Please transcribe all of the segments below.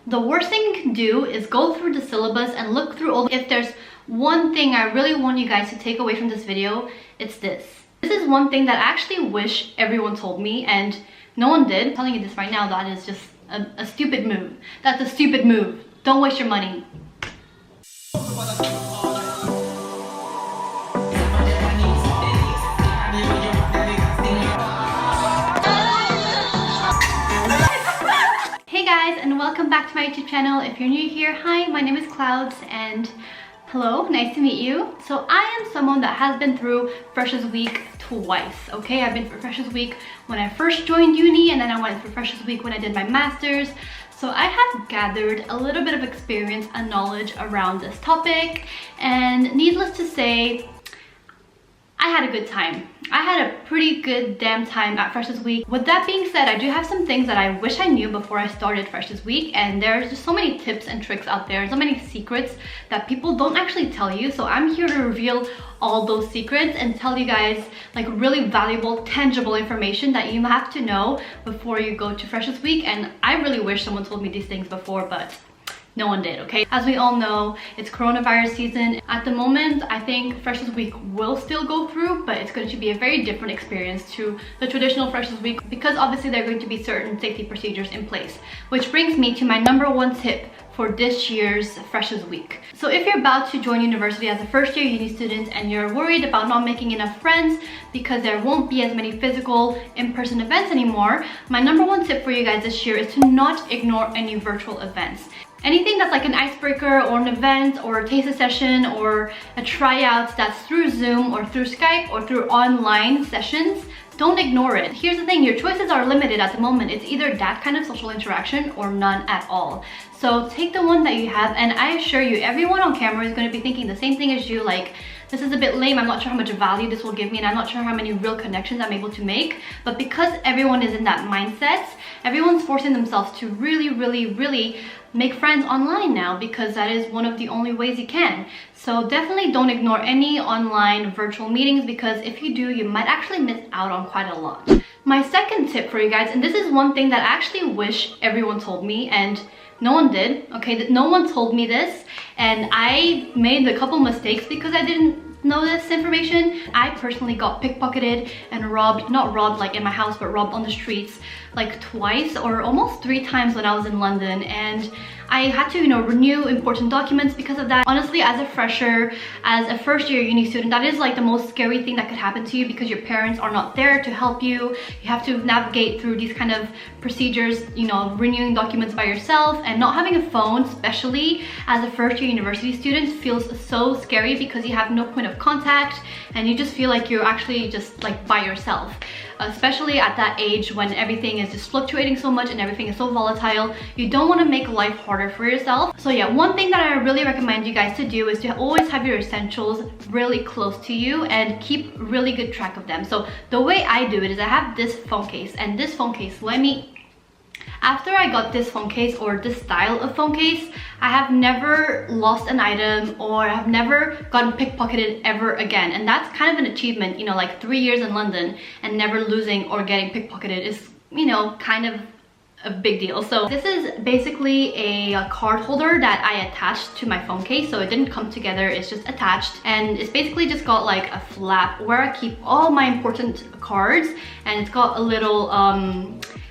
The worst thing you can do is go through the syllabus and look through all. If there's one thing I really want you guys to take away from this video, it's this. This is one thing that I actually wish everyone told me and no one did. I'm telling you this right now, that is just a stupid move. That's a stupid move. Don't waste your money. Hey guys, and welcome back to my YouTube channel. If you're new here, hi, my name is Clouds and hello, nice to meet you. So I am someone that has been through Freshers Week twice, okay? I've been for Freshers Week when I first joined uni, and then I went for Freshers Week when I did my master's. So I have gathered a little bit of experience and knowledge around this topic, and needless to say, I had a good time. I had a pretty good damn time at Freshers Week. With that being said, I do have some things that I wish I knew before I started Freshers Week, and there's just so many tips and tricks out there, so many secrets that people don't actually tell you. So I'm here to reveal all those secrets and tell you guys like really valuable, tangible information that you have to know before you go to Freshers Week. And I really wish someone told me these things before, but no one did, okay? As we all know, it's coronavirus season. At the moment, I think Freshers Week will still go through, but it's going to be a very different experience to the traditional Freshers Week because obviously there are going to be certain safety procedures in place. Which brings me to my #1 tip for this year's Freshers Week. So if you're about to join university as a first-year uni student and you're worried about not making enough friends because there won't be as many physical in-person events anymore, my #1 tip for you guys this year is to not ignore any virtual events. Anything that's like an icebreaker or an event or a taster session or a tryout that's through Zoom or through Skype or through online sessions, don't ignore it. Here's the thing, your choices are limited at the moment. It's either that kind of social interaction or none at all. So take the one that you have, and I assure you, everyone on camera is going to be thinking the same thing as you, like, this is a bit lame, I'm not sure how much value this will give me, and I'm not sure how many real connections I'm able to make. But because everyone is in that mindset, everyone's forcing themselves to really make friends online now, because that is one of the only ways you can. So definitely don't ignore any online virtual meetings, because if you do, you might actually miss out on quite a lot. My second tip for you guys, and this is one thing that I actually wish everyone told me, and no one did, okay? No one told me this, and I made a couple mistakes because I didn't know this information. I personally got pickpocketed and robbed, not robbed like in my house, but robbed on the streets like twice or almost 3 times when I was in London, and I had to, you know, renew important documents because of that. Honestly, as a fresher, as a first-year uni student, that is like the most scary thing that could happen to you because your parents are not there to help you. You have to navigate through these kind of procedures, you know, renewing documents by yourself, and not having a phone, especially as a first-year university student, feels so scary because you have no point of contact and you just feel like you're actually just like by yourself. Especially at that age when everything is just fluctuating so much and everything is so volatile, you don't want to make life harder for yourself. So yeah, one thing that I really recommend you guys to do is to always have your essentials really close to you and keep really good track of them. So the way I do it is I have this phone case, and this phone case, after I got this phone case, or this style of phone case, I have never lost an item or I have never gotten pickpocketed ever again. And that's kind of an achievement, you know, like 3 years in London and never losing or getting pickpocketed is, you know, kind of a big deal. So this is basically a card holder that I attached to my phone case, so it didn't come together, it's just attached, and it's basically just got like a flap where I keep all my important cards, and it's got a little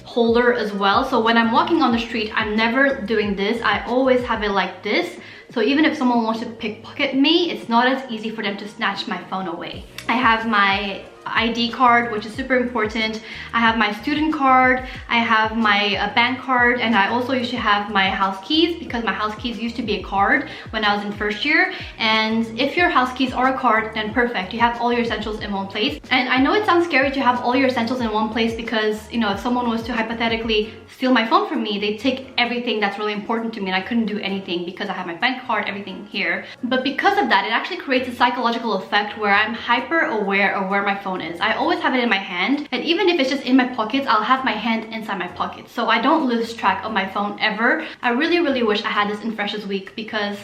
holder as well. So when I'm walking on the street, I'm never doing this. I always have it like this. So even if someone wants to pickpocket me, it's not as easy for them to snatch my phone away. I have my ID card, which is super important. I have my student card, I have my bank card, and I also used to have my house keys, because my house keys used to be a card when I was in first year. And if your house keys are a card, then perfect, you have all your essentials in one place. And I know it sounds scary to have all your essentials in one place because, you know, if someone was to hypothetically steal my phone from me, they'd take everything that's really important to me and I couldn't do anything because I have my bank card, everything here. But because of that, it actually creates a psychological effect where I'm hyper aware of where my phone is. I always have it in my hand, and even if it's just in my pockets, I'll have my hand inside my pocket, so I don't lose track of my phone ever. I really wish I had this in Freshers Week because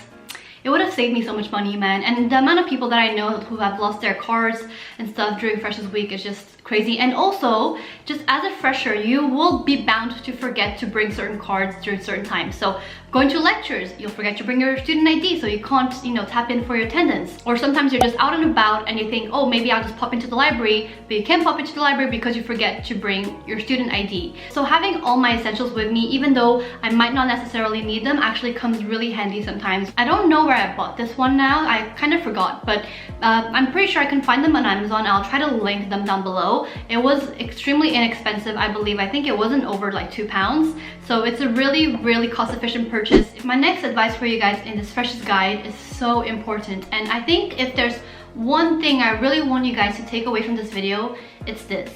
it would have saved me so much money, man. And the amount of people that I know who have lost their cards and stuff during Freshers Week is just crazy. And also, just as a fresher, you will be bound to forget to bring certain cards during certain times. So going to lectures, you'll forget to bring your student ID, so you can't, tap in for your attendance. Or sometimes you're just out and about and you think, oh, maybe I'll just pop into the library, but you can't pop into the library because you forget to bring your student ID. So having all my essentials with me, even though I might not necessarily need them, actually comes really handy sometimes. I don't know where I bought this one now, I kind of forgot, but I'm pretty sure I can find them on Amazon. I'll try to link them down below. It was extremely inexpensive, I believe. I think it wasn't over like £2. So it's a really cost-efficient purchase. My next advice for you guys in this Freshers Guide is so important, and I think if there's one thing I really want you guys to take away from this video, it's this.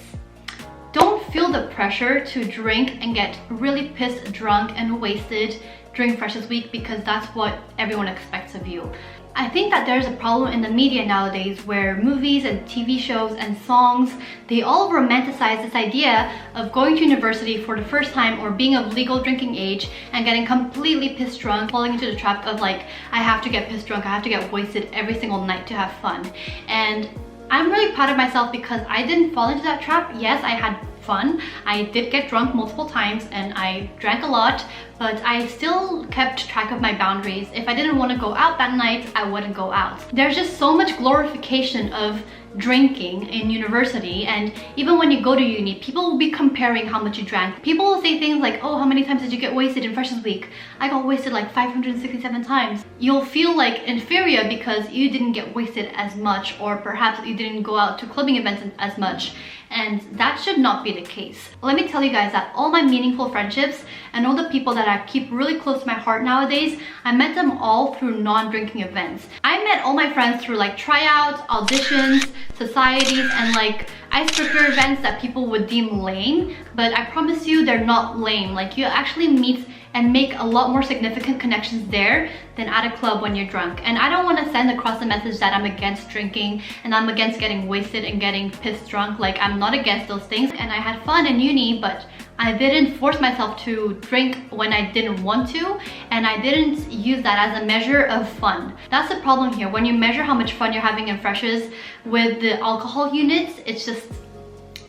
Don't feel the pressure to drink and get really pissed drunk and wasted during Freshers Week, because that's what everyone expects of you. I think that there's a problem in the media nowadays where movies and TV shows and songs, they all romanticize this idea of going to university for the first time or being of legal drinking age and getting completely pissed drunk, falling into the trap of like, I have to get pissed drunk, I have to get wasted every single night to have fun. And I'm really proud of myself because I didn't fall into that trap. Yes, I had fun. I did get drunk multiple times and I drank a lot, but I still kept track of my boundaries. If I didn't want to go out that night, I wouldn't go out. There's just so much glorification of drinking in university, and even when you go to uni, people will be comparing how much you drank. People will say things like, oh, how many times did you get wasted in Freshers Week? I got wasted like 567 times. You'll feel like inferior because you didn't get wasted as much, or perhaps you didn't go out to clubbing events as much, and that should not be the case. Let me tell you guys that all my meaningful friendships and all the people that I keep really close to my heart nowadays, I met them all through non-drinking events. I met all my friends through like tryouts, auditions, societies, and like icebreaker events that people would deem lame, but I promise you they're not lame. Like, you actually meet and make a lot more significant connections there than at a club when you're drunk. And I don't want to send across the message that I'm against drinking and I'm against getting wasted and getting pissed drunk. Like, I'm not against those things, and I had fun in uni, but I didn't force myself to drink when I didn't want to, and I didn't use that as a measure of fun. That's the problem here. When you measure how much fun you're having in Freshers with the alcohol units, it's just,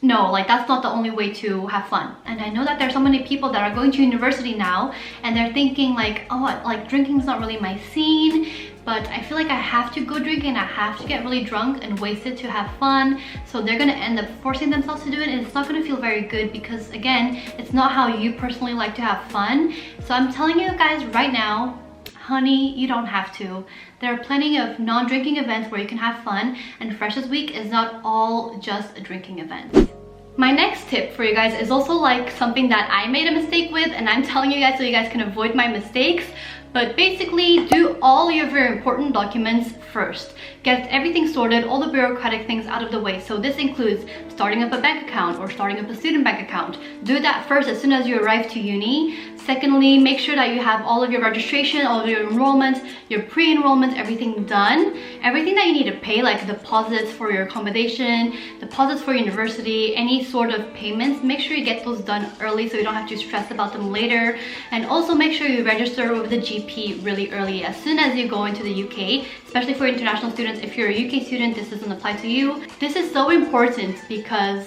no, like, that's not the only way to have fun. And I know that there's so many people that are going to university now and they're thinking like, oh, like, drinking's not really my scene, but I feel like I have to go drinking, I have to get really drunk and wasted to have fun. So they're gonna end up forcing themselves to do it, and it's not gonna feel very good because, again, it's not how you personally like to have fun. So I'm telling you guys right now, honey, you don't have to. There are plenty of non-drinking events where you can have fun, and Freshers Week is not all just a drinking event. My next tip for you guys is also like something that I made a mistake with, and I'm telling you guys so you guys can avoid my mistakes. But basically, do all of your important documents first. Get everything sorted, all the bureaucratic things out of the way. So this includes starting up a bank account or starting up a student bank account. Do that first as soon as you arrive to uni. Secondly, make sure that you have all of your registration, all of your enrollments, your pre-enrollment, everything done. Everything that you need to pay, like deposits for your accommodation, deposits for university, any sort of payments, make sure you get those done early so you don't have to stress about them later. And also make sure you register with the GP really early, as soon as you go into the UK, especially for international students. If you're a UK student, this doesn't apply to you. This is so important because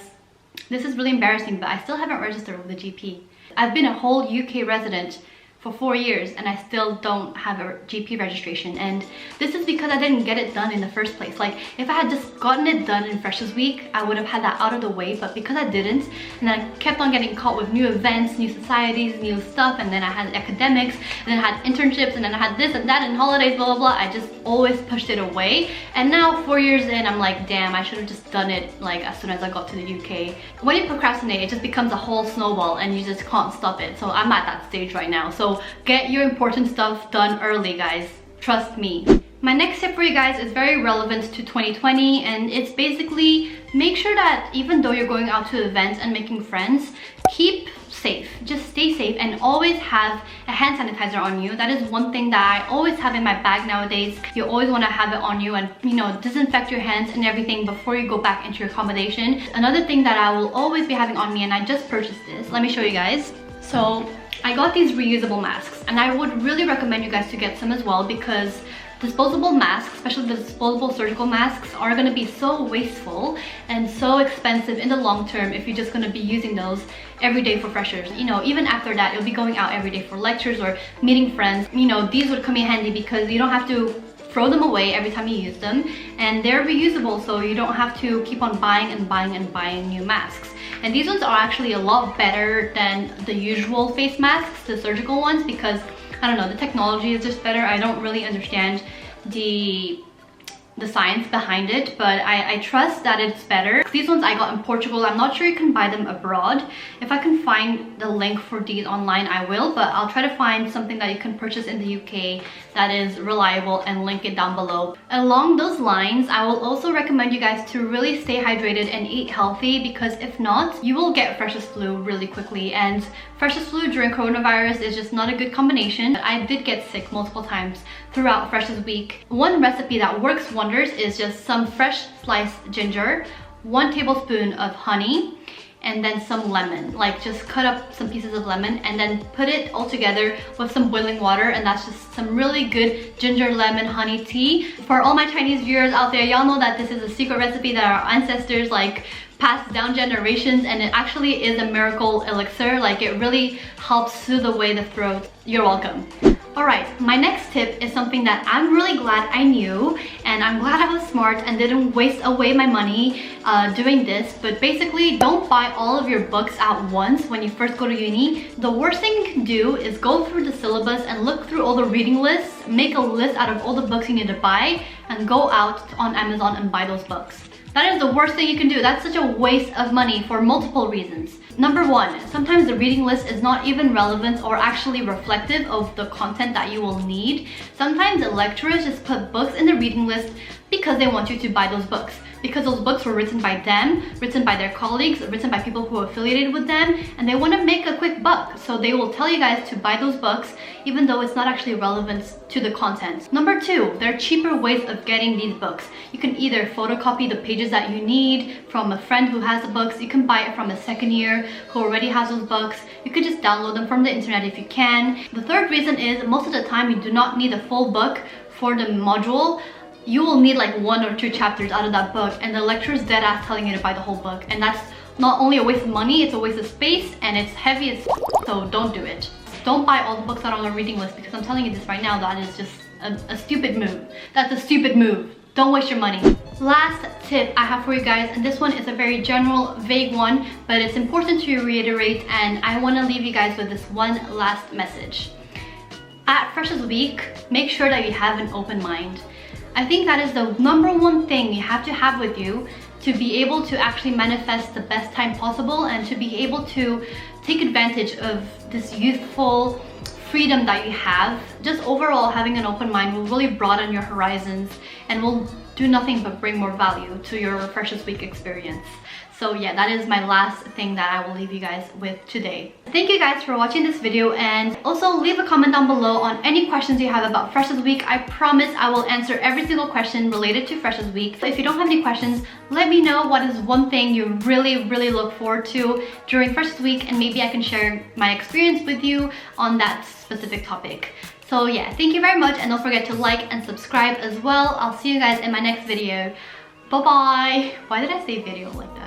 this is really embarrassing, but I still haven't registered with the GP. I've been a whole UK resident for 4 years and I still don't have a GP registration, and this is because I didn't get it done in the first place. Like, if I had just gotten it done in Freshers Week, I would have had that out of the way, but because I didn't, and then I kept on getting caught with new events, new societies, new stuff, and then I had academics, and then I had internships, and then I had this and that and holidays, blah blah blah. I just always pushed it away, and now 4 years in, I'm like, damn, I should have just done it like as soon as I got to the UK. When you procrastinate, it just becomes a whole snowball and you just can't stop it. So I'm at that stage right now. So get your important stuff done early, guys. Trust me. My next tip for you guys is very relevant to 2020, and it's basically make sure that even though you're going out to events and making friends, keep safe. Just stay safe and always have a hand sanitizer on you. That is one thing that I always have in my bag nowadays. You always want to have it on you and, you know, disinfect your hands and everything before you go back into your accommodation. Another thing that I will always be having on me, and I just purchased this. Let me show you guys. So I got these reusable masks, and I would really recommend you guys to get some as well, because disposable masks, especially the disposable surgical masks, are going to be so wasteful and so expensive in the long term if you're just going to be using those every day for freshers. You know, even after that, you'll be going out every day for lectures or meeting friends. You know, these would come in handy because you don't have to throw them away every time you use them, and they're reusable, so you don't have to keep on buying and buying and buying new masks. And these ones are actually a lot better than the usual face masks, the surgical ones, because I don't know, the technology is just better. I don't really understand the science behind it, but I trust that it's better. These ones I got in Portugal. I'm not sure you can buy them abroad. If I can find the link for these online, I will, but I'll try to find something that you can purchase in the UK that is reliable and link it down below. Along those lines, I will also recommend you guys to really stay hydrated and eat healthy, because if not, you will get freshers flu really quickly, and freshers flu during coronavirus is just not a good combination. I did get sick multiple times throughout freshers week. One recipe that works wonders is just some fresh sliced ginger, 1 tablespoon of honey, and then some lemon. Like, just cut up some pieces of lemon and then put it all together with some boiling water, and that's just some really good ginger lemon honey tea. For all my Chinese viewers out there, y'all know that this is a secret recipe that our ancestors like passed down generations, and it actually is a miracle elixir. Like, it really helps soothe away the throat. You're welcome. Alright, my next tip is something that I'm really glad I knew, and I'm glad I was smart and didn't waste away my money doing this. But basically, don't buy all of your books at once when you first go to uni. The worst thing you can do is go through the syllabus and look through all the reading lists, make a list out of all the books you need to buy, and go out on Amazon and buy those books. That is the worst thing you can do. That's such a waste of money for multiple reasons. Number one, sometimes the reading list is not even relevant or actually reflective of the content that you will need. Sometimes the lecturers just put books in the reading list because they want you to buy those books, because those books were written by them, written by their colleagues, written by people who are affiliated with them, and they want to make a quick buck. So they will tell you guys to buy those books even though it's not actually relevant to the content. Number two, there are cheaper ways of getting these books. You can either photocopy the pages that you need from a friend who has the books. You can buy it from a second year who already has those books. You could just download them from the internet if you can. The third reason is most of the time you do not need a full book for the module. You will need like 1 or 2 chapters out of that book, and the lecturer's dead ass telling you to buy the whole book. And that's not only a waste of money, it's a waste of space, and it's heavy as so don't do it. Don't buy all the books that are on the reading list, because I'm telling you this right now, that is just a stupid move. That's a stupid move. Don't waste your money. Last tip I have for you guys, and this one is a very general, vague one, but it's important to reiterate, and I want to leave you guys with this one last message. At Freshers Week, make sure that you have an open mind. I think that is the number one thing you have to have with you to be able to actually manifest the best time possible, and to be able to take advantage of this youthful freedom that you have. Just overall, having an open mind will really broaden your horizons and will do nothing but bring more value to your Freshers Week experience. So yeah, that is my last thing that I will leave you guys with today. Thank you guys for watching this video, and also leave a comment down below on any questions you have about Freshers Week. I promise I will answer every single question related to Freshers Week. So if you don't have any questions, let me know what is one thing you really look forward to during Freshers Week, and maybe I can share my experience with you on that specific topic. So yeah, thank you very much, and don't forget to like and subscribe as well. I'll see you guys in my next video. Bye bye. Why did I say video like that?